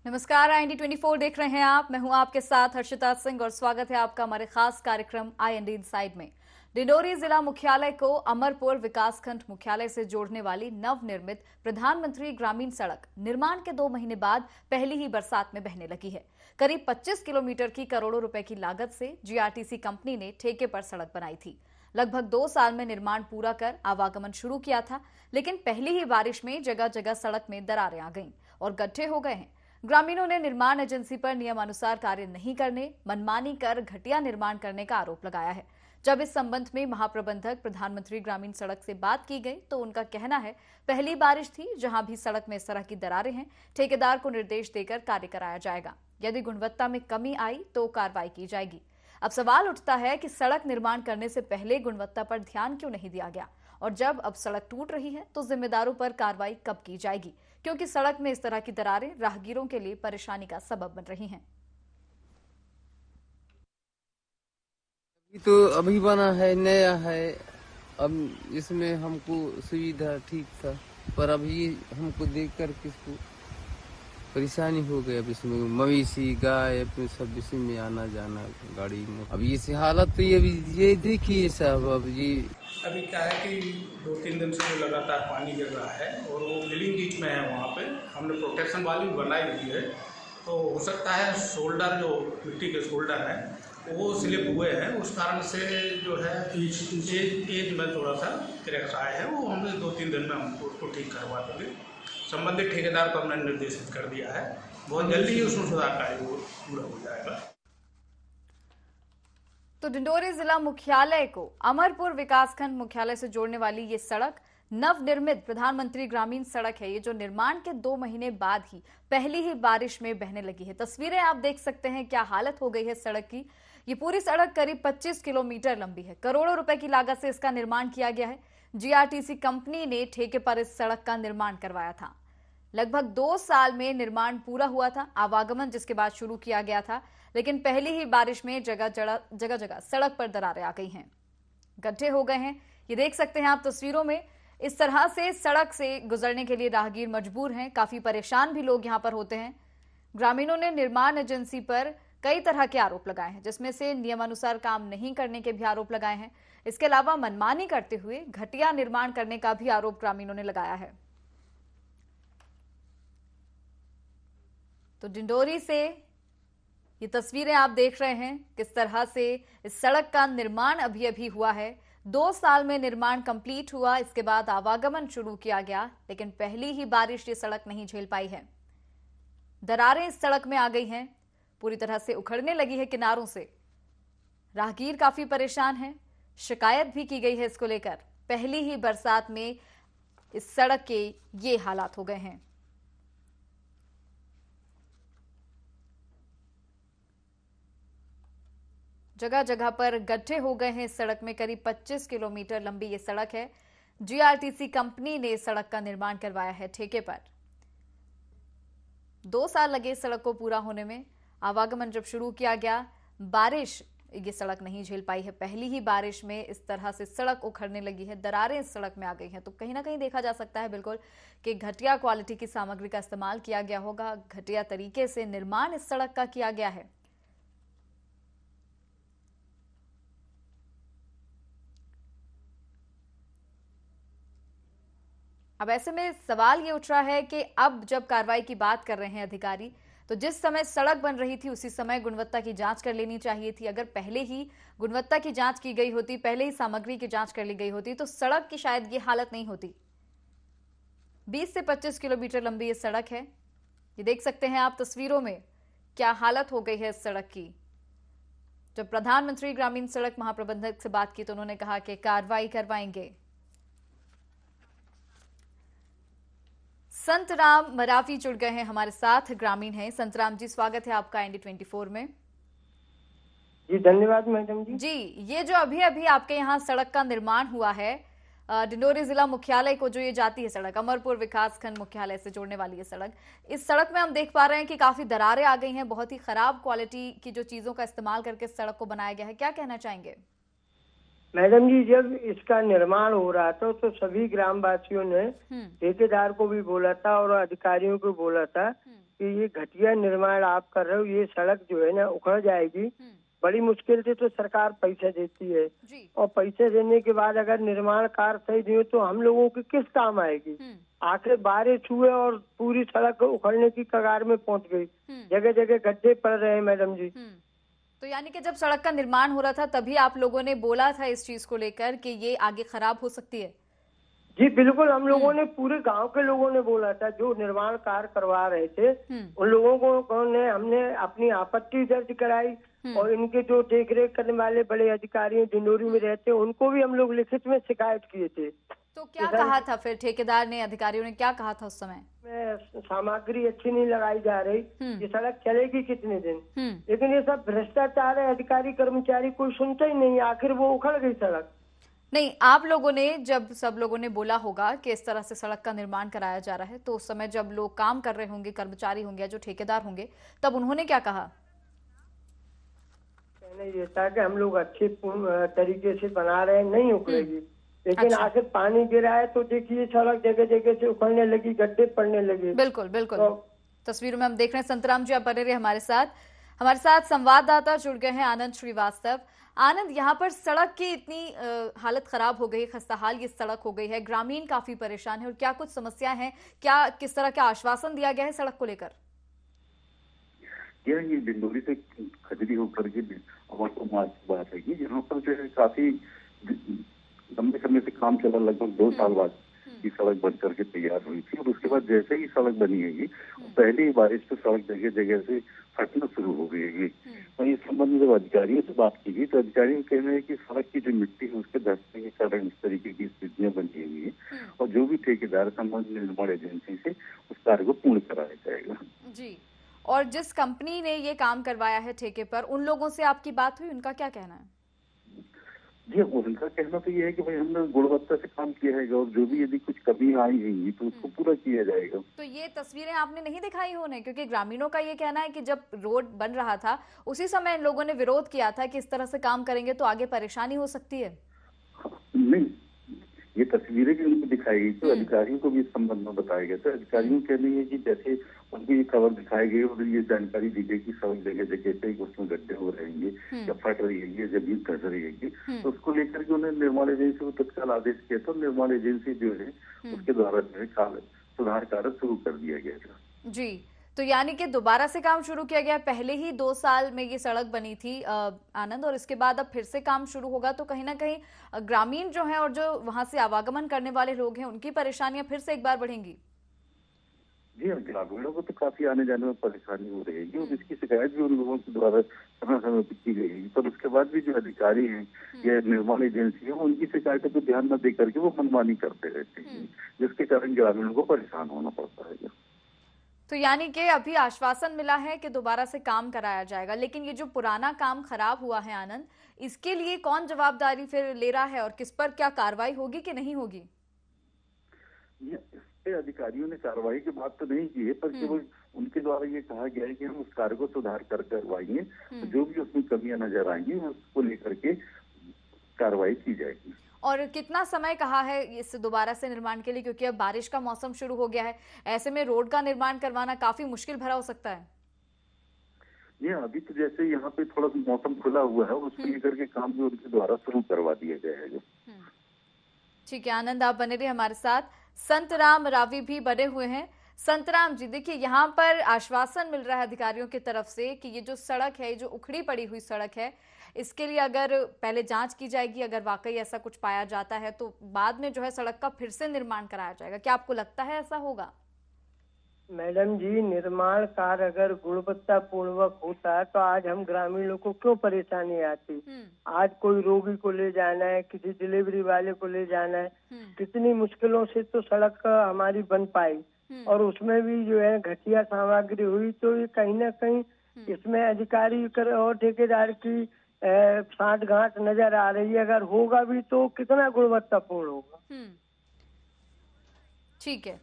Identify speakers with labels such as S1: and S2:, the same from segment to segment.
S1: नमस्कार, IND24 देख रहे हैं आप। मैं हूं आपके साथ हर्षिता सिंह और स्वागत है आपका हमारे खास कार्यक्रम IND इनसाइड में। डिंडोरी जिला मुख्यालय को अमरपुर विकासखंड मुख्यालय से जोड़ने वाली नवनिर्मित प्रधानमंत्री ग्रामीण सड़क निर्माण के 2 महीने बाद पहली ही बरसात में बहने लगी है। करीब 25 किलोमीटर की करोड़ों रुपए की लागत से GRTC कंपनी ने ठेके पर सड़क बनाई थी। लगभग 2 साल में निर्माण पूरा कर आवागमन शुरू किया था, लेकिन पहली ही बारिश में जगह जगह सड़क में दरारें आ गईं और गड्ढे हो गए हैं। ग्रामीणों ने निर्माण एजेंसी पर नियमानुसार कार्य नहीं करने, मनमानी कर घटिया निर्माण करने का आरोप लगाया है। जब इस संबंध में महाप्रबंधक प्रधानमंत्री ग्रामीण सड़क से बात की गई तो उनका कहना है, पहली बारिश थी, जहां भी सड़क में इस तरह की दरारें हैं, ठेकेदार को निर्देश देकर कार्य कराया जाएगा। यदि गुणवत्ता में कमी आई तो कार्रवाई की जाएगी। अब सवाल उठता है कि सड़क निर्माण करने से पहले गुणवत्ता पर ध्यान क्यों नहीं दिया गया, और जब अब सड़क टूट रही है तो जिम्मेदारों पर कार्रवाई कब की जाएगी, क्योंकि सड़क में इस तरह की दरारें राहगीरों के लिए परेशानी का सबब बन रही हैं।
S2: तो अभी बना है, नया है। अब इसमें हमको सुविधा ठीक था, पर अभी हमको देखकर किसको परेशानी हो गई। अब इसमें मवेशी गाय अपने सब इसी में आना जाना गाड़ी में। अब ये हालत तो ये देखिए साहब। अब ये
S3: अभी क्या है कि 2-3 दिन से लगातार पानी गिर रहा है और वो मिलिंग बीच में है। वहाँ पे हमने प्रोटेक्शन वाली बनाई हुई है, तो हो सकता है शोल्डर जो मिट्टी के शोल्डर हैं वो स्लिप हुए हैं, उस कारण से जो है एज में थोड़ा सा क्रैक्स आए हैं। वो हमने 2-3 दिन में हमको उसको ठीक करवा देंगे। संबंधित ठेकेदार को हमने निर्देशित कर दिया है, बहुत जल्दी ही उसमें सुधार कार्य पूरा हो जाएगा।
S1: तो डिंडोरी जिला मुख्यालय को अमरपुर विकासखंड मुख्यालय से जोड़ने वाली ये सड़क नवनिर्मित प्रधानमंत्री ग्रामीण सड़क है। ये जो निर्माण के 2 महीने बाद ही पहली ही बारिश में बहने लगी है। तस्वीरें आप देख सकते हैं क्या हालत हो गई है सड़क की। ये पूरी सड़क करीब 25 किलोमीटर लंबी है। करोड़ों रुपए की लागत से इसका निर्माण किया गया है। GRTC कंपनी ने ठेके पर इस सड़क का निर्माण करवाया था। लगभग 2 साल में निर्माण पूरा हुआ था, आवागमन जिसके बाद शुरू किया गया था, लेकिन पहली ही बारिश में जगह जगह सड़क पर दरारें आ गई हैं, गड्ढे हो गए हैं। ये देख सकते हैं आप तस्वीरों में। इस तरह से सड़क से गुजरने के लिए राहगीर मजबूर हैं, काफी परेशान भी लोग यहां पर होते हैं। ग्रामीणों ने निर्माण एजेंसी पर कई तरह के आरोप लगाए हैं, जिसमें से नियमानुसार काम नहीं करने के भी आरोप लगाए हैं। इसके अलावा मनमानी करते हुए घटिया निर्माण करने का भी आरोप ग्रामीणों ने लगाया है। तो डिंडोरी से ये तस्वीरें आप देख रहे हैं, किस तरह से इस सड़क का निर्माण अभी अभी हुआ है। 2 साल में निर्माण कंप्लीट हुआ, इसके बाद आवागमन शुरू किया गया, लेकिन पहली ही बारिश ये सड़क नहीं झेल पाई है। दरारें इस सड़क में आ गई हैं, पूरी तरह से उखड़ने लगी है किनारों से। राहगीर काफी परेशान हैं, शिकायत भी की गई है इसको लेकर। पहली ही बरसात में इस सड़क के ये हालात हो गए हैं। जगह जगह पर गड्ढे हो गए हैं इस सड़क में। करीब 25 किलोमीटर लंबी ये सड़क है। GRTC कंपनी ने सड़क का निर्माण करवाया है ठेके पर। 2 साल लगे सड़क को पूरा होने में। आवागमन जब शुरू किया गया, बारिश ये सड़क नहीं झेल पाई है। पहली ही बारिश में इस तरह से सड़क उखड़ने लगी है, दरारें इस सड़क में आ गई हैं। तो कहीं ना कहीं देखा जा सकता है बिल्कुल कि घटिया क्वालिटी की सामग्री का इस्तेमाल किया गया होगा, घटिया तरीके से निर्माण इस सड़क का किया गया है। अब ऐसे में सवाल ये उठ रहा है कि अब जब कार्रवाई की बात कर रहे हैं अधिकारी, तो जिस समय सड़क बन रही थी उसी समय गुणवत्ता की जांच कर लेनी चाहिए थी। अगर पहले ही गुणवत्ता की जांच की गई होती, पहले ही सामग्री की जांच कर ली गई होती, तो सड़क की शायद ये हालत नहीं होती। 20 से 25 किलोमीटर लंबी ये सड़क है। ये देख सकते हैं आप तस्वीरों में क्या हालत हो गई है इस सड़क की। जब प्रधानमंत्री ग्रामीण सड़क महाप्रबंधक से बात की तो उन्होंने कहा कि कार्रवाई करवाएंगे। संतराम मरावी जुड़ गए हैं हमारे साथ, ग्रामीण हैं। संतराम जी, स्वागत है आपका IND24 में।
S4: जी धन्यवाद मैडम जी।
S1: जी, ये जो अभी अभी आपके यहाँ सड़क का निर्माण हुआ है, डिंडोरी जिला मुख्यालय को जो ये जाती है सड़क, अमरपुर विकासखंड मुख्यालय से जोड़ने वाली ये सड़क, इस सड़क में हम देख पा रहे हैं कि काफी दरारें आ गई हैं। बहुत ही खराब क्वालिटी की जो चीजों का इस्तेमाल करके सड़क को बनाया गया है, क्या कहना चाहेंगे?
S4: मैडम जी, जब इसका निर्माण हो रहा था तो सभी ग्रामवासियों ने ठेकेदार को भी बोला था और अधिकारियों को बोला था कि ये घटिया निर्माण आप कर रहे हो, ये सड़क जो है ना उखड़ जाएगी। बड़ी मुश्किल से तो सरकार पैसा देती है
S1: जी।
S4: और पैसे देने के बाद अगर निर्माण कार्य सही नहीं हो तो हम लोगों की किस काम आएगी। आखिर बारिश हुए और पूरी सड़क उखड़ने की कगार में पहुंच गई, जगह जगह गड्ढे पड़ रहे हैं मैडम जी।
S1: तो यानी कि जब सड़क का निर्माण हो रहा था तभी आप लोगों ने बोला था इस चीज को लेकर कि ये आगे खराब हो सकती है?
S4: जी बिल्कुल, हम लोगों ने, पूरे गांव के लोगों ने बोला था, जो निर्माण कार्य करवा रहे थे उन लोगों को हमने अपनी आपत्ति दर्ज कराई और इनके जो देख रेख करने वाले बड़े अधिकारी डिंडोरी में रहते हैं उनको भी हम लोग लिखित में शिकायत किए थे।
S1: तो क्या कहा था फिर ठेकेदार ने, अधिकारियों ने क्या कहा था उस समय?
S4: सामग्री अच्छी नहीं लगाई जा रही, ये सड़क चलेगी कितने दिन। लेकिन ये सब भ्रष्टाचार है, अधिकारी कर्मचारी कोई सुनता ही नहीं, आखिर वो उखड़ गई सड़क।
S1: नहीं, आप लोगों ने, जब सब लोगों ने बोला होगा कि इस तरह से सड़क का निर्माण कराया जा रहा है, तो उस समय जब लोग काम कर रहे होंगे, कर्मचारी होंगे या जो ठेकेदार होंगे, तब उन्होंने क्या कहा?
S4: कहना ये था कि हम लोग अच्छे तरीके से बना रहे हैं, नहीं उखड़ेगी। लेकिन आखिर पानी गिरा है तो देखिए सड़क जगह जगह से उखड़ने लगी, गड्ढे पड़ने लगे।
S1: बिल्कुल बिल्कुल। तस्वीरों में हम देख रहे हैं। संतराम जी, आप बने रहे हमारे साथ संवाददाता जुड़ गए हैं आनंद श्रीवास्तव। आनंद, यहाँ पर सड़क की इतनी हालत खराब हो गई, खस्ता हाल ये सड़क हो गई है, ग्रामीण काफी परेशान है, और क्या कुछ समस्या है, क्या किस तरह का आश्वासन दिया गया है सड़क को लेकर?
S5: ये डिंडोरी से खजरी होकर के अमर को मार्ग की बात है कि यहाँ पर जो है काफी लंबे समय से काम चला, लगभग 2 साल बाद की सड़क बन करके तैयार हुई थी। और उसके बाद जैसे ही सड़क बनी है पहले ही बारिश पे सड़क जगह जगह से फटना शुरू हो गई है। और इस संबंध में जब अधिकारियों से बात की गई तो अधिकारियों का कहना है कि सड़क की जो मिट्टी है उसके धंसने के कारण इस तरीके की स्थितियां बनी हुई है और जो भी ठेकेदार संबंधित निर्माण एजेंसी से उस कार्य को पूर्ण कराया जाएगा।
S1: जी, और जिस कंपनी ने ये काम करवाया है ठेके पर, उन लोगों से आपकी बात हुई, उनका क्या कहना है?
S5: जी, उनका कहना तो ये है कि भाई हमने गुणवत्ता से काम किया है और जो भी यदि कुछ कमी आई है तो उसको पूरा किया जाएगा।
S1: तो ये तस्वीरें आपने नहीं दिखाई उन्हें, क्योंकि ग्रामीणों का ये कहना है कि जब रोड बन रहा था उसी समय इन लोगों ने विरोध किया था कि इस तरह से काम करेंगे तो आगे परेशानी हो सकती है।
S5: नहीं, ये तस्वीरें भी उनको दिखाई गई तो अधिकारियों को भी इस संबंध में बताया गया था। अधिकारियों के लिए कि जैसे उनको ये खबर दिखाई गई और ये जानकारी दी गई कि सड़क जगह जगह पे उसमें गड्ढे हो रहेंगे या फट रही है, ये जमीन धस रही है, तो उसको लेकर के उन्होंने निर्माण एजेंसी को तत्काल आदेश किया था। निर्माण एजेंसी जो है उसके द्वारा जो है सुधार कार्य शुरू कर दिया गया था।
S1: जी, तो यानी कि दोबारा से काम शुरू किया गया। पहले ही 2 साल में ये सड़क बनी थी आनंद, और इसके बाद अब फिर से काम शुरू होगा, तो कहीं ना कहीं ग्रामीण जो है और जो वहां से आवागमन करने वाले लोग हैं उनकी परेशानियां फिर से एक बार बढ़ेंगी।
S5: जी हाँ, ग्रामीणों को तो काफी आने जाने में परेशानी हो रहेगी और इसकी शिकायत भी उन लोगों के द्वारा समय समय पर की गई, पर उसके बाद भी जो अधिकारी हैं या निर्माण एजेंसी है उनकी शिकायतों पर ध्यान न दे करके वो मनमानी करते रहते हैं, जिसके कारण ग्रामीणों को परेशान होना पड़ता है।
S1: तो यानी कि अभी आश्वासन मिला है कि दोबारा से काम कराया जाएगा, लेकिन ये जो पुराना काम खराब हुआ है आनंद, इसके लिए कौन जवाबदारी फिर ले रहा है और किस पर क्या कार्रवाई होगी कि नहीं होगी?
S5: अधिकारियों ने कार्रवाई की बात तो नहीं की है, पर केवल उनके द्वारा ये कहा गया है कि हम उस कार्य को सुधार कर करवाएंगे, तो जो भी उसमें कमियां नजर आएंगी उसको लेकर के कार्रवाई की जाएगी।
S1: और कितना समय कहा है इस दोबारा से निर्माण के लिए, क्योंकि अब बारिश का मौसम शुरू हो गया है, ऐसे में रोड का निर्माण करवाना काफी मुश्किल भरा हो सकता है?
S5: ये अभी तो जैसे यहाँ पे थोड़ा मौसम खुला हुआ है, उसको लेकर के काम भी उनके द्वारा शुरू करवा दिया जाएगा।
S1: ठीक है आनंद, आप बने रहे हमारे साथ। संतराम रावी भी बने हुए हैं। संतराम जी, देखिए यहाँ पर आश्वासन मिल रहा है अधिकारियों की तरफ से कि ये जो सड़क है, जो उखड़ी पड़ी हुई सड़क है, इसके लिए अगर पहले जांच की जाएगी, अगर वाकई ऐसा कुछ पाया जाता है तो बाद में जो है सड़क का फिर से निर्माण कराया जाएगा। क्या आपको लगता है ऐसा होगा?
S4: मैडम जी, निर्माण कार्य अगर गुणवत्ता पूर्वक होता तो आज हम ग्रामीणों को क्यों परेशानी आती। आज कोई रोगी को ले जाना है, किसी डिलीवरी वाले को ले जाना है, कितनी मुश्किलों से तो सड़क हमारी बन पाई, और उसमें भी जो है घटिया सामग्री हुई, तो ये कहीं ना कहीं इसमें अधिकारी और ठेकेदार की साठगांठ नजर आ रही है। अगर होगा भी तो कितना गुणवत्तापूर्ण होगा।
S1: ठीक है,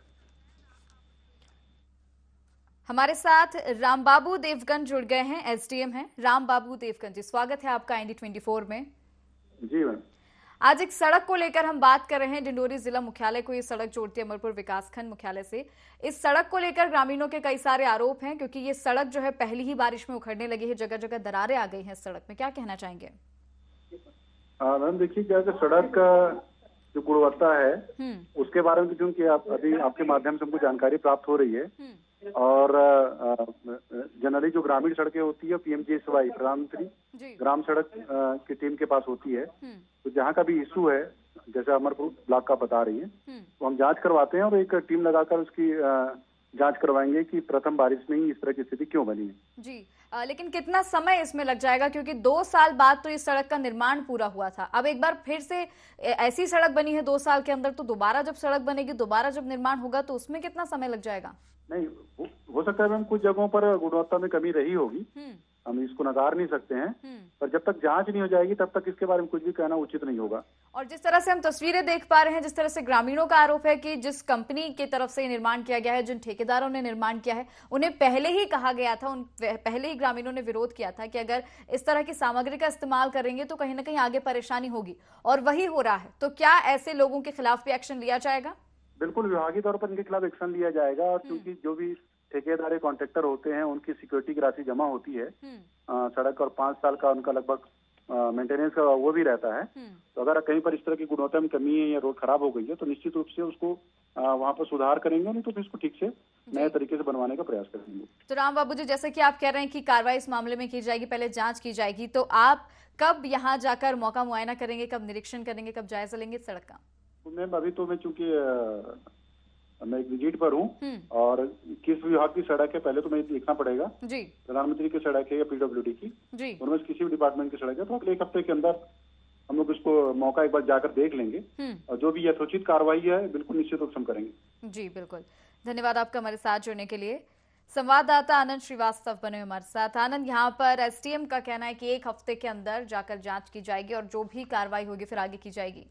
S1: हमारे साथ रामबाबू देवगन जुड़ गए हैं, एसडीएम हैं। रामबाबू देवगन जी, स्वागत है आपका ND24 में।
S5: जी मैम।
S1: आज एक सड़क को लेकर हम बात कर रहे हैं। डिंडोरी जिला मुख्यालय को ये सड़क जोड़ती है अमरपुर विकासखंड मुख्यालय से। इस सड़क को लेकर ग्रामीणों के कई सारे आरोप हैं, क्योंकि ये सड़क जो है पहली ही बारिश में उखड़ने लगी है, जगह जगह दरारें आ गई हैं सड़क में। क्या कहना चाहेंगे?
S6: मैम देखिए, क्या सड़क का जो गुणवत्ता है उसके बारे में क्योंकि अभी आपके माध्यम से हमको जानकारी प्राप्त हो रही है, और जनरली जो ग्रामीण सड़कें होती है PMGSY प्रधानमंत्री ग्राम सड़क की टीम के पास होती है। तो जहाँ का भी इशू है, जैसे अमरपुर ब्लॉक का बता रही है, तो हम जांच करवाते हैं और एक टीम लगाकर उसकी जांच करवाएंगे कि प्रथम बारिश में ही इस तरह की स्थिति क्यों बनी है।
S1: जी, लेकिन कितना समय इसमें लग जाएगा? क्योंकि 2 साल बाद तो इस सड़क का निर्माण पूरा हुआ था। अब एक बार फिर से ऐसी सड़क बनी है 2 साल के अंदर, तो दोबारा जब सड़क बनेगी, दोबारा जब निर्माण होगा, तो उसमें कितना समय लग जाएगा?
S6: नहीं, हो सकता है मैम कुछ जगहों पर गुणवत्ता में कमी रही होगी, हम इसको नकार नहीं सकते हैं, पर जब तक जांच नहीं हो जाएगी तब तक इसके बारे में कुछ भी कहना उचित नहीं होगा।
S1: और जिस तरह से हम तस्वीरें देख पा रहे हैं, जिस तरह से ग्रामीणों का आरोप है कि जिस कंपनी की तरफ से निर्माण किया गया है, जिन ठेकेदारों ने निर्माण किया है, उन्हें पहले ही कहा गया था, पहले ही ग्रामीणों ने विरोध किया था कि अगर इस तरह की सामग्री का इस्तेमाल करेंगे तो कहीं ना कहीं आगे परेशानी होगी, और वही हो रहा है। तो क्या ऐसे लोगों के खिलाफ भी एक्शन लिया जाएगा?
S6: बिल्कुल, विभागीय तौर पर इनके खिलाफ एक्शन लिया जाएगा, और क्योंकि जो भी ठेकेदार कॉन्ट्रैक्टर होते हैं उनकी सिक्योरिटी की राशि जमा होती है सड़क, और 5 साल का उनका लगभग मेंटेनेंस का वो भी रहता है। तो अगर कहीं पर इस तरह की गुणवत्ता में कमी है या रोड खराब हो गई है तो निश्चित रूप से उसको वहाँ पर सुधार करेंगे, नहीं तो फिर इसको ठीक से नए तरीके से बनवाने का प्रयास करेंगे।
S1: तो राम बाबू जी, जैसे कि आप कह रहे हैं कि कार्रवाई इस मामले में की जाएगी, पहले जांच की जाएगी, तो आप कब यहाँ जाकर मौका मुआयना करेंगे, कब निरीक्षण करेंगे, कब जायजा लेंगे सड़क का?
S6: मैम अभी तो मैं चूंकि मैं एक विजिट पर हूँ, और किस विभाग की सड़क है पहले तो मुझे देखना पड़ेगा जी। प्रधानमंत्री की सड़क है या PWD की जी, उनमें किसी भी डिपार्टमेंट की सड़क है, तो अगले 1 हफ्ते के अंदर हम लोग इसको मौका एक बार जाकर देख लेंगे, और जो भी यथोचित कार्रवाई है बिल्कुल निश्चित रूप से हम करेंगे।
S1: जी बिल्कुल, धन्यवाद आपका हमारे साथ जुड़ने के लिए। संवाददाता आनंद श्रीवास्तव बने हमारे साथ। आनंद, यहाँ पर SDM का कहना है कि 1 हफ्ते के अंदर जाकर जांच की जाएगी और जो भी कार्रवाई होगी फिर आगे की जाएगी।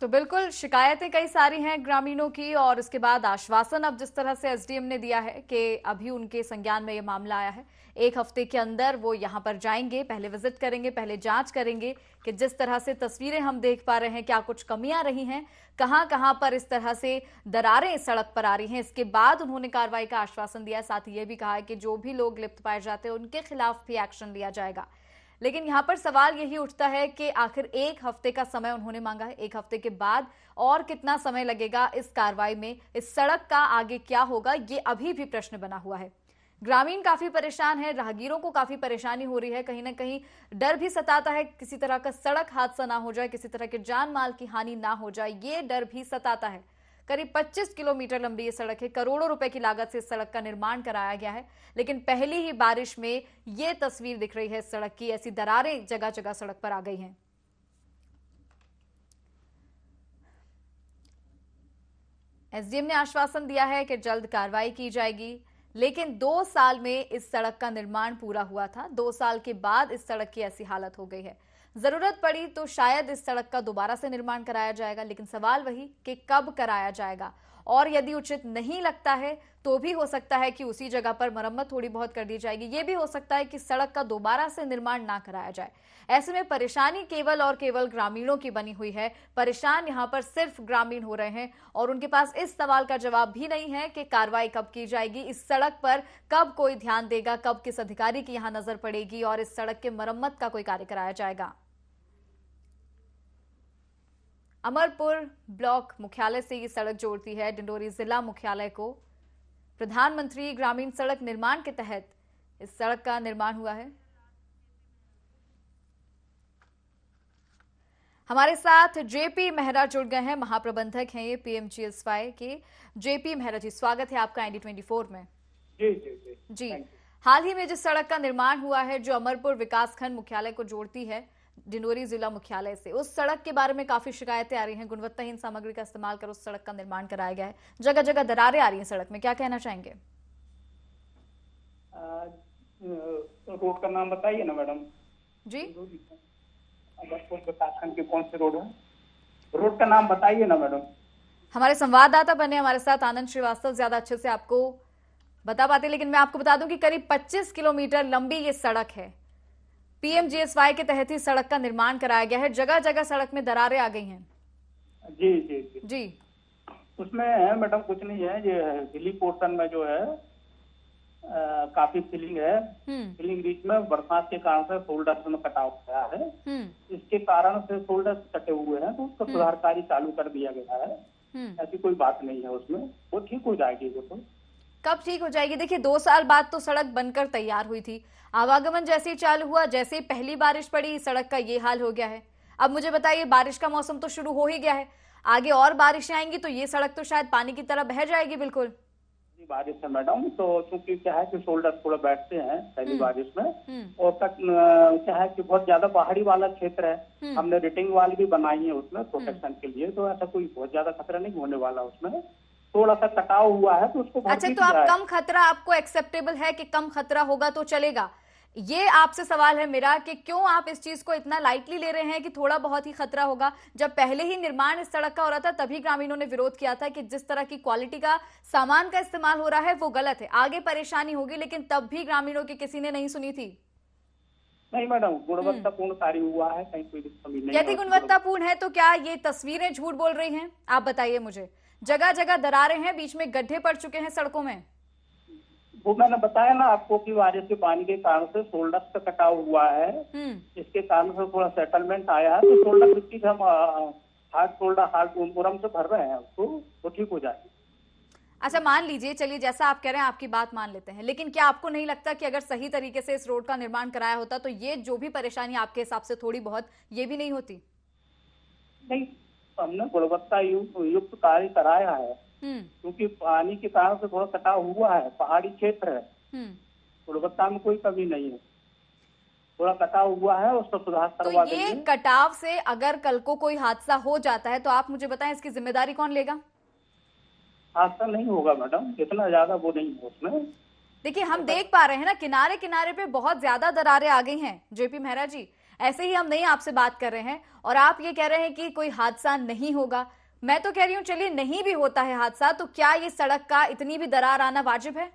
S1: तो बिल्कुल शिकायतें कई सारी हैं ग्रामीणों की, और इसके बाद आश्वासन अब जिस तरह से SDM ने दिया है कि अभी उनके संज्ञान में ये मामला आया है, 1 हफ्ते के अंदर वो यहाँ पर जाएंगे, पहले विजिट करेंगे, पहले जांच करेंगे कि जिस तरह से तस्वीरें हम देख पा रहे हैं क्या कुछ कमियां रही हैं, कहां पर इस तरह से दरारें सड़क पर आ रही हैं। इसके बाद उन्होंने कार्रवाई का आश्वासन दिया। साथ ही ये भी कहा है कि जो भी लोग लिप्त पाए जाते हैं उनके खिलाफ भी एक्शन लिया जाएगा। लेकिन यहाँ पर सवाल यही उठता है कि आखिर 1 हफ्ते का समय उन्होंने मांगा है, 1 हफ्ते के बाद और कितना समय लगेगा इस कार्रवाई में, इस सड़क का आगे क्या होगा, ये अभी भी प्रश्न बना हुआ है। ग्रामीण काफी परेशान है, राहगीरों को काफी परेशानी हो रही है, कहीं ना कहीं डर भी सताता है किसी तरह का सड़क हादसा ना हो जाए, किसी तरह के जान माल की हानि ना हो जाए, ये डर भी सताता है। करीब 25 किलोमीटर लंबी ये सड़क है, करोड़ों रुपए की लागत से इस सड़क का निर्माण कराया गया है, लेकिन पहली ही बारिश में ये तस्वीर दिख रही है सड़क की, ऐसी दरारें जगह जगह सड़क पर आ गई हैं। SDM ने आश्वासन दिया है कि जल्द कार्रवाई की जाएगी, लेकिन 2 साल में इस सड़क का निर्माण पूरा हुआ था, 2 साल के बाद इस सड़क की ऐसी हालत हो गई है। जरूरत पड़ी तो शायद इस सड़क का दोबारा से निर्माण कराया जाएगा, लेकिन सवाल वही कि कब कराया जाएगा, और यदि उचित नहीं लगता है तो भी हो सकता है कि उसी जगह पर मरम्मत थोड़ी बहुत कर दी जाएगी। ये भी हो सकता है कि सड़क का दोबारा से निर्माण ना कराया जाए। ऐसे में परेशानी केवल और केवल ग्रामीणों की बनी हुई है। परेशान यहाँ पर सिर्फ ग्रामीण हो रहे हैं, और उनके पास इस सवाल का जवाब भी नहीं है कि कार्रवाई कब की जाएगी, इस सड़क पर कब कोई ध्यान देगा, कब किस अधिकारी की यहाँ नजर पड़ेगी और इस सड़क के मरम्मत का कोई कार्य कराया जाएगा। अमरपुर ब्लॉक मुख्यालय से ये सड़क जोड़ती है डिंडोरी जिला मुख्यालय को। प्रधानमंत्री ग्रामीण सड़क निर्माण के तहत इस सड़क का निर्माण हुआ है। हमारे साथ JP मेहरा जुड़ गए हैं, महाप्रबंधक हैं ये PMGSY के। JP मेहरा जी, स्वागत है आपका ND24 में। जी, हाल ही में जिस सड़क का निर्माण हुआ है जो अमरपुर विकासखंड मुख्यालय को जोड़ती है डिंडोरी जिला मुख्यालय से, उस सड़क के बारे में काफी शिकायतें आ रही हैं, गुणवत्ताहीन सामग्री का इस्तेमाल कर उस सड़क का निर्माण कराया गया है, जगह जगह दरारें आ रही हैं सड़क में, क्या कहना चाहेंगे?
S7: रोड का नाम बताइए ना मैडम
S1: जी।
S7: अमरपुर विकासखंड के कौन से रोड है, रोड का नाम बताइए ना मैडम।
S1: हमारे संवाददाता बने हमारे साथ आनंद श्रीवास्तव ज्यादा अच्छे से आपको बता पाते, लेकिन मैं आपको बता दूं कि करीब 25 किलोमीटर लंबी ये सड़क है। पीएमजीएसवाई के तहत ही सड़क का निर्माण कराया गया है। जगह जगह सड़क में दरारें आ गई हैं।
S7: जी जी जी
S1: जी,
S7: उसमें है मैडम कुछ नहीं है, ये हिली पोर्शन में जो है काफी फिलिंग है। फिलिंग रीच में बरसात के कारण से शोल्डर में कटाव गया है। इसके कारण से शोल्डर कटे हुए हैं, तो उसका सुधार कार्य चालू कर दिया गया है। ऐसी कोई बात नहीं है उसमें, वो ठीक हो जाएगी। वो तो
S1: कब ठीक हो जाएगी? देखिए 2 साल बाद तो सड़क बनकर तैयार हुई थी। आवागमन जैसे ही चालू हुआ, जैसे ही पहली बारिश पड़ी, सड़क का ये हाल हो गया है। अब मुझे बताइए, बारिश का मौसम तो शुरू हो ही गया है, आगे और बारिशें आएंगी तो ये सड़क तो शायद पानी की तरह बह जाएगी। बिल्कुल
S7: बारिश है मैडम, तो चूंकि क्या है कि शोल्डर थोड़ा बैठते हैं पहली बारिश में, और क्या है कि बहुत ज्यादा पहाड़ी वाला क्षेत्र है। हमने रिटिंग वाल भी बनाई है उसमें प्रोटेक्शन के लिए, तो ऐसा कोई बहुत ज्यादा खतरा नहीं होने वाला। उसमें थोड़ा सा कटाव हुआ है तो उसको
S1: अच्छा, तो आप कम खतरा आपको एक्सेप्टेबल है कि कम खतरा होगा तो चलेगा? ये आपसे सवाल है मेरा कि क्यों आप इस चीज को इतना लाइटली ले रहे हैं कि थोड़ा बहुत ही खतरा होगा, जब पहले ही निर्माण इस सड़क का हो रहा था तभी ग्रामीणों ने विरोध किया था कि जिस तरह की क्वालिटी का सामान का इस्तेमाल हो रहा है वो गलत है, आगे परेशानी होगी, लेकिन तब भी ग्रामीणों की किसी ने नहीं सुनी थी।
S7: नहीं मैडम, गुणवत्तापूर्ण कार्य हुआ है, कहीं कोई कमी नहीं।
S1: यदि गुणवत्तापूर्ण है तो क्या ये तस्वीरें झूठ बोल रही हैं? आप बताइए मुझे। जगह जगह दरारें हैं, बीच में गड्ढे पड़ चुके हैं सड़कों में।
S7: वो मैंने बताया ना आपको कि बारिश के पानी के कारण से शोल्डर का कटाव हुआ है। इसके कारण से थोड़ा सेटलमेंट आया है, तो शोल्डर मिट्टी हम हार्ड उर्म से भर रहे हैं उसको, वो ठीक हो जाएगी।
S1: अच्छा, मान लीजिए, चलिए जैसा आप कह रहे हैं आपकी बात मान लेते हैं, लेकिन क्या आपको नहीं लगता कि अगर सही तरीके से इस रोड का निर्माण कराया होता तो ये जो भी परेशानी आपके हिसाब से थोड़ी बहुत ये भी नहीं होती?
S7: नहीं, हमने गुणवत्ता युक्त कार्य कराया है, क्योंकि पानी के कारण से थोड़ा कटाव हुआ है, पहाड़ी क्षेत्र है, गुणवत्ता में कोई कमी नहीं है, थोड़ा कटाव हुआ है, उसका सुधार करवा देंगे।
S1: ये कटाव से अगर कल को कोई हादसा हो जाता है तो आप मुझे बताएं इसकी जिम्मेदारी कौन लेगा?
S7: हादसा नहीं होगा मैडम, इतना ज्यादा वो नहीं है उसमें।
S1: देखिए हम देख पा रहे हैं ना, किनारे किनारे पे बहुत ज्यादा दरारें आ गई हैं। जेपी मेहरा जी, ऐसे ही हम नहीं आपसे बात कर रहे हैं और आप ये कह रहे हैं कि कोई हादसा नहीं होगा। मैं तो कह रही हूं चलिए नहीं भी होता है हादसा, तो क्या ये सड़क का इतनी भी दरार आना वाजिब है?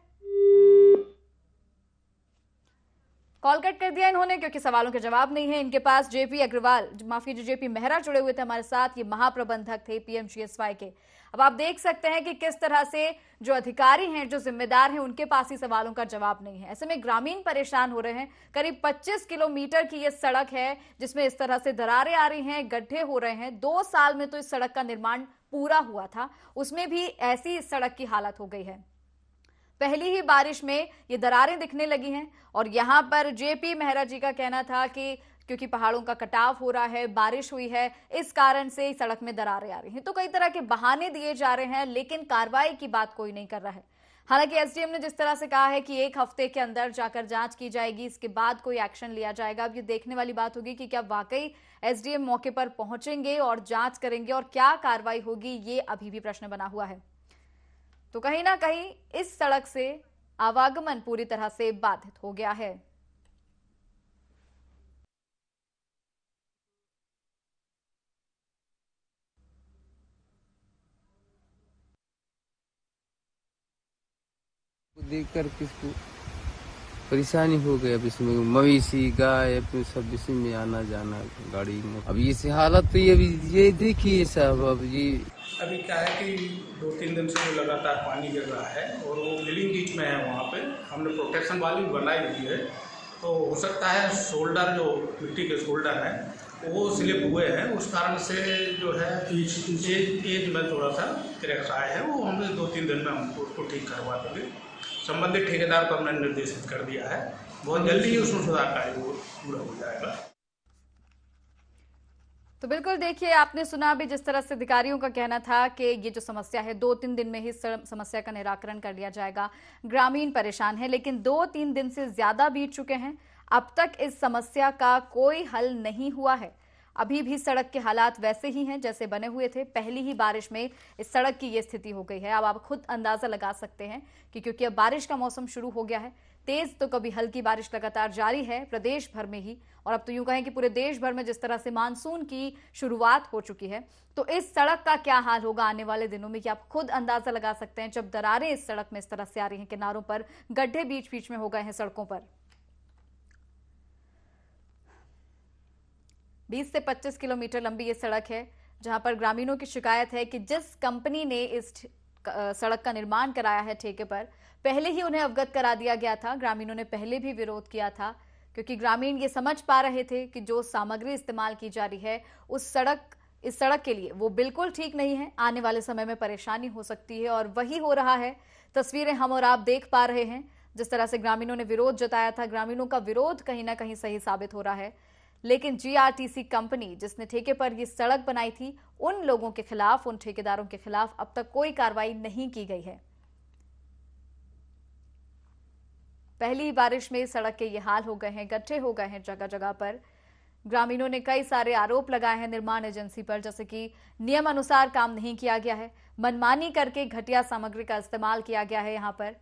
S1: कॉल कट कर दिया इन्होंने क्योंकि सवालों के जवाब नहीं है इनके पास। जेपी अग्रवाल, माफ कीजिए, जेपी मेहरा जुड़े हुए थे हमारे साथ, ये महाप्रबंधक थे पीएमजीएसवाई के। अब आप देख सकते हैं कि किस तरह से जो अधिकारी हैं, जो जिम्मेदार हैं, उनके पास ही सवालों का जवाब नहीं है। ऐसे में ग्रामीण परेशान हो रहे हैं। करीब 25 किलोमीटर की ये सड़क है जिसमें इस तरह से दरारें आ रही हैं, गड्ढे हो रहे हैं। 2 साल में तो इस सड़क का निर्माण पूरा हुआ था, उसमें भी ऐसी इस सड़क की हालत हो गई है। पहली ही बारिश में ये दरारें दिखने लगी हैं और यहां पर जेपी मेहरा जी का कहना था कि क्योंकि पहाड़ों का कटाव हो रहा है, बारिश हुई है, इस कारण से सड़क में दरारें आ रही हैं। तो कई तरह के बहाने दिए जा रहे हैं, लेकिन कार्रवाई की बात कोई नहीं कर रहा है। हालांकि एसडीएम ने जिस तरह से कहा है कि 1 हफ्ते के अंदर जाकर जांच की जाएगी, इसके बाद कोई एक्शन लिया जाएगा। अब ये देखने वाली बात होगी कि क्या वाकई एसडीएम मौके पर पहुंचेंगे और जांच करेंगे और क्या कार्रवाई होगी, ये अभी भी प्रश्न बना हुआ है। तो कहीं ना कहीं इस सड़क से आवागमन पूरी तरह से बाधित हो गया है।
S2: देखकर किसको परेशानी हो गई। अब इसमें मवेशी गाय अपने सब इसी में आना जाना गाड़ी में। अब ये हालत तो ये देखिए साहब, अब ये
S3: अभी क्या है कि 2-3 दिन से लगातार पानी गिर रहा है और वो मिलिंग बीच में है। वहाँ पे हमने प्रोटेक्शन वाली बनाई हुई है, तो हो सकता है शोल्डर जो मिट्टी के शोल्डर हैं वो स्लिप हुए हैं, उस कारण से जो है एज में थोड़ा सा क्रैक्स आए हैं। वो हमने 2-3 दिन में हमको उसको ठीक करवा देंगे। संबंधित ठेकेदार को हमने निर्देशित कर दिया है, बहुत जल्दी ही उसमें सुधार कार्य पूरा हो जाएगा।
S1: तो बिल्कुल देखिए, आपने सुना भी जिस तरह से अधिकारियों का कहना था कि ये जो समस्या है 2-3 दिन में ही समस्या का निराकरण कर लिया जाएगा। ग्रामीण परेशान है, लेकिन 2-3 दिन से ज्यादा बीत चुके हैं, अब तक इस समस्या का कोई हल नहीं हुआ है। अभी भी सड़क के हालात वैसे ही हैं जैसे बने हुए थे। पहली ही बारिश में इस सड़क की ये स्थिति हो गई है। अब आप खुद अंदाजा लगा सकते हैं कि क्योंकि अब बारिश का मौसम शुरू हो गया है, तेज तो कभी हल्की बारिश लगातार जारी है प्रदेश भर में ही, और अब तो यूं कहें कि पूरे देश भर में जिस तरह से मानसून की शुरुआत हो चुकी है, तो इस सड़क का क्या हाल होगा आने वाले दिनों में, कि आप खुद अंदाजा लगा सकते हैं जब दरारें इस सड़क में इस तरह से आ रही हैं, किनारों पर गड्ढे बीच बीच में हो गए हैं सड़कों पर। 20 से 25 किलोमीटर लंबी ये सड़क है, जहां पर ग्रामीणों की शिकायत है कि जिस कंपनी ने इस सड़क का निर्माण कराया है ठेके पर, पहले ही उन्हें अवगत करा दिया गया था। ग्रामीणों ने पहले भी विरोध किया था, क्योंकि ग्रामीण ये समझ पा रहे थे कि जो सामग्री इस्तेमाल की जा रही है इस सड़क के लिए वो बिल्कुल ठीक नहीं है, आने वाले समय में परेशानी हो सकती है, और वही हो रहा है। तस्वीरें हम और आप देख पा रहे हैं जिस तरह से ग्रामीणों ने विरोध जताया था। ग्रामीणों का विरोध कहीं ना कहीं सही साबित हो रहा है, लेकिन जीआरटीसी कंपनी जिसने ठेके पर ये सड़क बनाई थी, उन लोगों के खिलाफ, उन ठेकेदारों के खिलाफ अब तक कोई कार्रवाई नहीं की गई है। पहली बारिश में सड़क के ये हाल हो गए हैं, गड्ढे हो गए हैं जगह जगह पर। ग्रामीणों ने कई सारे आरोप लगाए हैं निर्माण एजेंसी पर, जैसे कि नियम अनुसार काम नहीं किया गया है, मनमानी करके घटिया सामग्री का इस्तेमाल किया गया है यहां पर।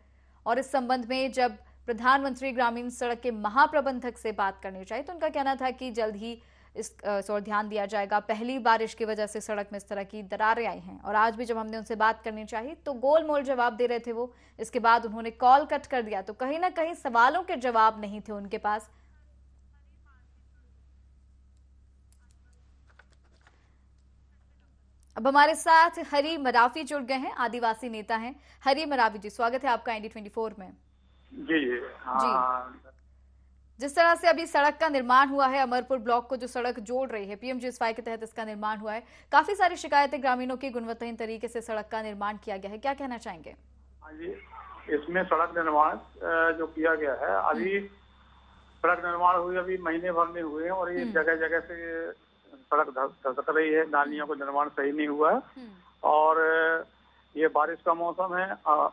S1: और इस संबंध में जब प्रधानमंत्री ग्रामीण सड़क के महाप्रबंधक से बात करनी चाहिए तो उनका कहना था कि जल्द ही इस और ध्यान दिया जाएगा। पहली बारिश की वजह से सड़क में इस तरह की दरारें आई हैं, और आज भी जब हमने उनसे बात करनी चाहिए तो गोलमोल जवाब दे रहे थे वो। इसके बाद उन्होंने कॉल कट कर दिया, तो कहीं ना कहीं सवालों के जवाब नहीं थे उनके पास। अब हमारे साथ हरी मरावी जुड़ गए हैं, आदिवासी नेता हैं। हरी मरावी जी, स्वागत है आपका ND24 में।
S8: जी हाँ।
S1: जिस तरह से अभी सड़क का निर्माण हुआ है, अमरपुर ब्लॉक को जो सड़क जोड़ रही है, PMGSY के तहत इसका निर्माण हुआ है, काफी सारी शिकायतें ग्रामीणों की, गुणवत्ताहीन तरीके से सड़क का निर्माण किया गया है, क्या कहना चाहेंगे?
S8: हाँ जी, इसमें सड़क निर्माण जो किया गया है, अभी सड़क निर्माण हुई अभी महीने भर में हुए हैं, और ये जगह जगह से सड़क धसक रही है, नालियों का निर्माण सही नहीं हुआ है, और ये बारिश का मौसम है,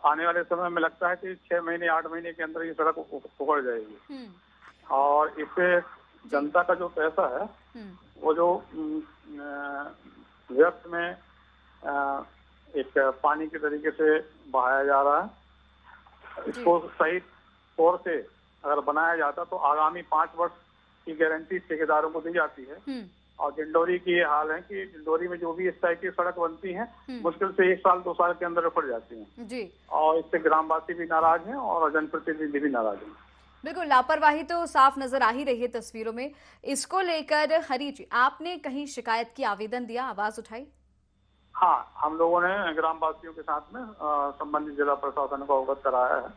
S8: आने वाले समय में लगता है कि 6 महीने 8 महीने के अंदर ये सड़क उखड़ जाएगी। और इससे जनता का जो पैसा है वो जो व्यर्थ में एक पानी के तरीके से बहाया जा रहा है, इसको सही तौर से अगर बनाया जाता तो आगामी 5 वर्ष की गारंटी ठेकेदारों को दी जाती है। और डिंडोरी की ये हाल है कि डिंडोरी में जो भी इस टाइप की सड़क बनती है, मुश्किल से 1 साल 2 साल के अंदर उखड़ जाती हैं जी। और इससे ग्रामवासी भी नाराज हैं और जनप्रतिनिधि भी नाराज हैं।
S1: बिल्कुल, लापरवाही तो साफ नजर आ ही रही है तस्वीरों में। इसको लेकर हरी जी, आपने कहीं शिकायत की, आवेदन दिया, आवाज उठाई?
S8: हाँ, हम लोगों ने ग्रामवासियों के साथ में संबंधित जिला प्रशासन को अवगत कराया है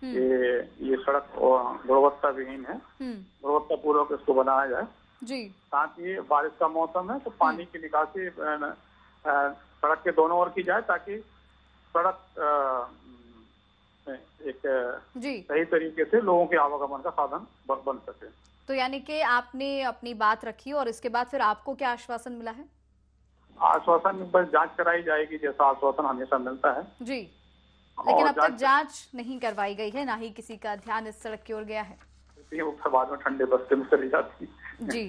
S8: कि ये सड़क गुणवत्ता विहीन है, गुणवत्ता पूर्वक इसको बनाया जाए जी। साथ ही बारिश का मौसम है तो पानी की निकासी सड़क के दोनों ओर की जाए, ताकि सड़क एक सही तरीके से लोगों के आवागमन का साधन बन सके।
S1: तो यानी कि आपने अपनी बात रखी, और इसके बाद फिर आपको क्या आश्वासन मिला है?
S8: आश्वासन बस जांच कराई जाएगी, जैसा आश्वासन हमेशा मिलता है
S1: जी। लेकिन अब तक जांच नहीं करवाई गई है, ना ही किसी का ध्यान इस सड़क की ओर गया है।
S8: बाद में ठंडे बस्ते में चली जाती
S1: जी।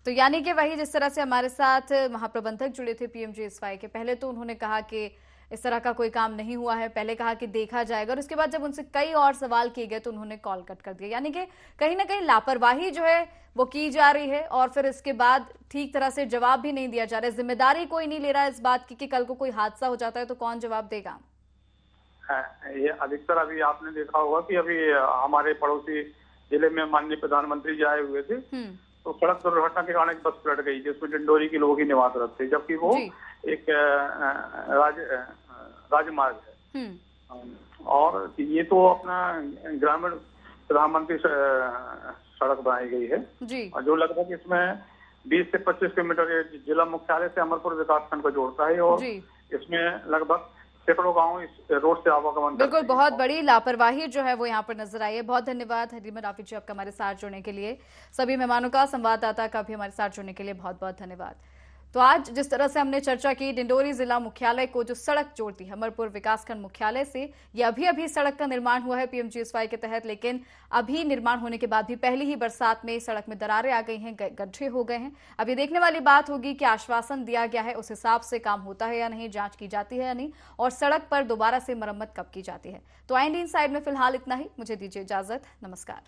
S1: तो यानी कि वही जिस तरह से हमारे साथ महाप्रबंधक जुड़े थे PMGSY के, पहले तो उन्होंने कहा कि इस तरह का कोई काम नहीं हुआ है, पहले कहा कि देखा जाएगा, और उसके बाद जब उनसे कई और सवाल किए गए तो उन्होंने कॉल कट कर दिया। यानी कि कहीं ना कहीं लापरवाही जो है वो की जा रही है, और फिर इसके बाद ठीक तरह से जवाब भी नहीं दिया जा रहा है। जिम्मेदारी कोई नहीं ले रहा है इस बात की कि कल को कोई हादसा हो जाता है तो कौन जवाब देगा?
S8: ये अधिकतर अभी आपने देखा होगा कि अभी हमारे पड़ोसी जिले में माननीय प्रधानमंत्री जी आए हुए थे, तो सड़क दुर्घटना के कारण एक बस पलट गई जिसमें डिंडोरी के लोग ही निवासरत थे, जबकि वो एक राजमार्ग है। और ये तो अपना ग्रामीण प्रधानमंत्री सड़क बनाई गई है जी। और जो लगभग इसमें 20 से 25 किलोमीटर जिला मुख्यालय से अमरपुर विकासखंड को जोड़ता है, और इसमें लगभग सैकड़ों गांव इस रोड से आवागमन।
S1: बिल्कुल, बहुत बड़ी लापरवाही जो है वो यहाँ पर नजर आई है। बहुत धन्यवाद हरी मरावी जी आपका हमारे साथ जुड़ने के लिए, सभी मेहमानों का, संवाददाता का भी हमारे साथ जुड़ने के लिए बहुत बहुत धन्यवाद। तो आज जिस तरह से हमने चर्चा की डिंडोरी जिला मुख्यालय को जो सड़क जोड़ती है अमरपुर विकासखंड मुख्यालय से, ये अभी सड़क का निर्माण हुआ है पीएमजीएसवाई के तहत, लेकिन अभी निर्माण होने के बाद भी पहली ही बरसात में सड़क में दरारें आ गई हैं, गड्ढे हो गए हैं। अब ये देखने वाली बात होगी कि आश्वासन दिया गया है उस हिसाब से काम होता है या नहीं, जांच की जाती है या नहीं, और सड़क पर दोबारा से मरम्मत कब की जाती है। तो IND साइड में फिलहाल इतना ही, मुझे दीजिए इजाजत, नमस्कार।